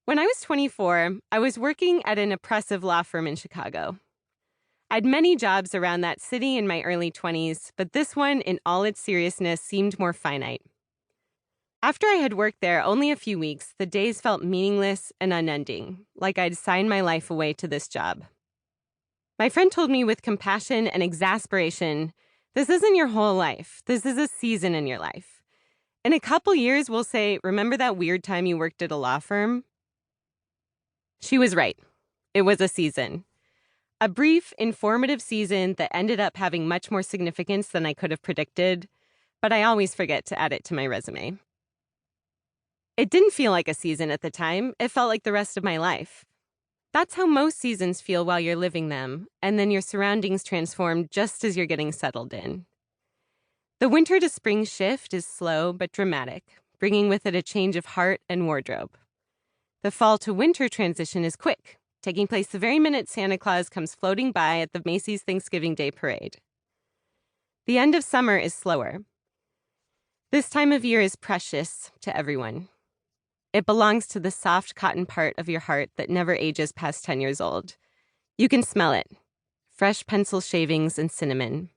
When I was 24, I was working at an oppressive law firm in Chicago. I'd many jobs around that city in my early 20s, but this one, in all its seriousness, seemed more finite. After I had worked there only a few weeks, the days felt meaningless and unending, like I'd signed my life away to this job. My friend told me with compassion and exasperation, "This isn't your whole life. This is a season in your life. In a couple years, we'll say, 'Remember that weird time you worked at a law firm?'" She was right. It was a season. A brief, informative season that ended up having much more significance than I could have predicted, but I always forget to add it to my resume. It didn't feel like a season at the time. It felt like the rest of my life. That's how most seasons feel while you're living them, and then your surroundings transform just as you're getting settled in. The winter to spring shift is slow but dramatic, bringing with it a change of heart and wardrobe. The fall to winter transition is quick, taking place the very minute Santa Claus comes floating by at the Macy's Thanksgiving Day Parade. The end of summer is slower. This time of year is precious to everyone. It belongs to the soft cotton part of your heart that never ages past 10 years old. You can smell it. Fresh pencil shavings and cinnamon.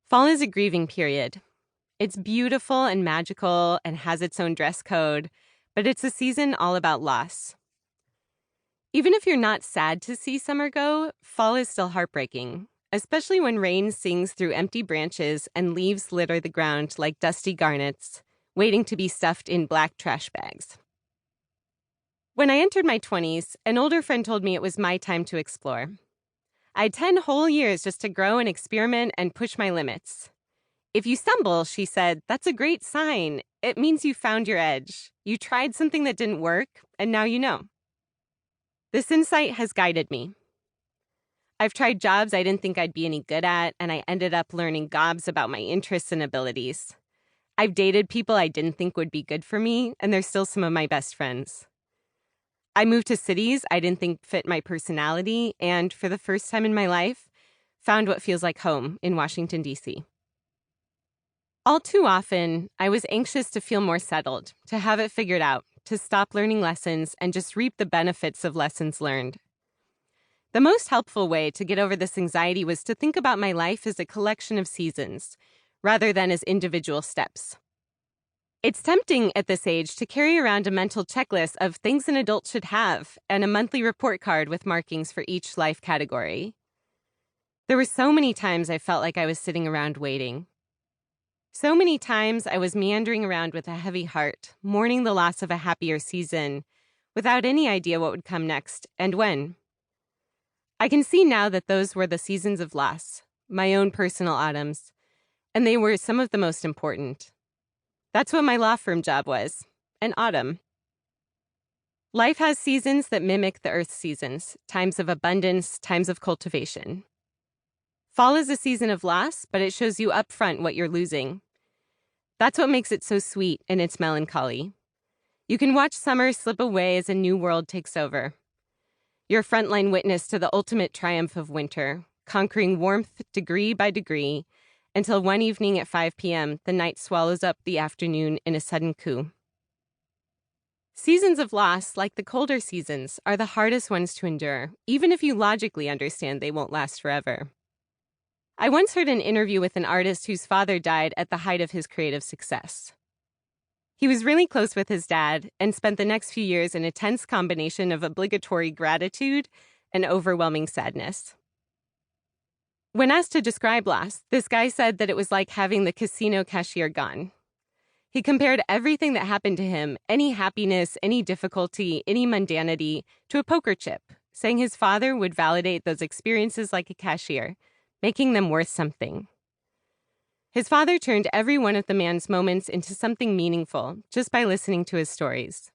Fall is a grieving period. It's beautiful and magical and has its own dress code, but it's a season all about loss. Even if you're not sad to see summer go, fall is still heartbreaking, especially when rain sings through empty branches and leaves litter the ground like dusty garnets, waiting to be stuffed in black trash bags. When I entered my 20s, an older friend told me it was my time to explore. I had 10 whole years just to grow and experiment and push my limits. If you stumble, she said, that's a great sign. It means you found your edge. You tried something that didn't work, and now you know. This insight has guided me. I've tried jobs I didn't think I'd be any good at, and I ended up learning gobs about my interests and abilities. I've dated people I didn't think would be good for me, and they're still some of my best friends. I moved to cities I didn't think fit my personality, and for the first time in my life, found what feels like home in Washington, D.C. All too often, I was anxious to feel more settled, to have it figured out, to stop learning lessons and just reap the benefits of lessons learned. The most helpful way to get over this anxiety was to think about my life as a collection of seasons, rather than as individual steps. It's tempting at this age to carry around a mental checklist of things an adult should have and a monthly report card with markings for each life category. There were so many times I felt like I was sitting around waiting. So many times I was meandering around with a heavy heart, mourning the loss of a happier season, without any idea what would come next and when. I can see now that those were the seasons of loss, my own personal autumns, and they were some of the most important. That's what my law firm job was, an autumn. Life has seasons that mimic the Earth's seasons, times of abundance, times of cultivation. Fall is a season of loss, but it shows you up front what you're losing. That's what makes it so sweet in its melancholy. You can watch summer slip away as a new world takes over. You're a frontline witness to the ultimate triumph of winter, conquering warmth degree by degree, until one evening at 5 p.m., the night swallows up the afternoon in a sudden coup. Seasons of loss, like the colder seasons, are the hardest ones to endure, even if you logically understand they won't last forever. I once heard an interview with an artist whose father died at the height of his creative success. He was really close with his dad and spent the next few years in a tense combination of obligatory gratitude and overwhelming sadness. When asked to describe loss, this guy said that it was like having the casino cashier gone. He compared everything that happened to him, any happiness, any difficulty, any mundanity, to a poker chip, saying his father would validate those experiences like a cashier, making them worth something. His father turned every one of the man's moments into something meaningful just by listening to his stories.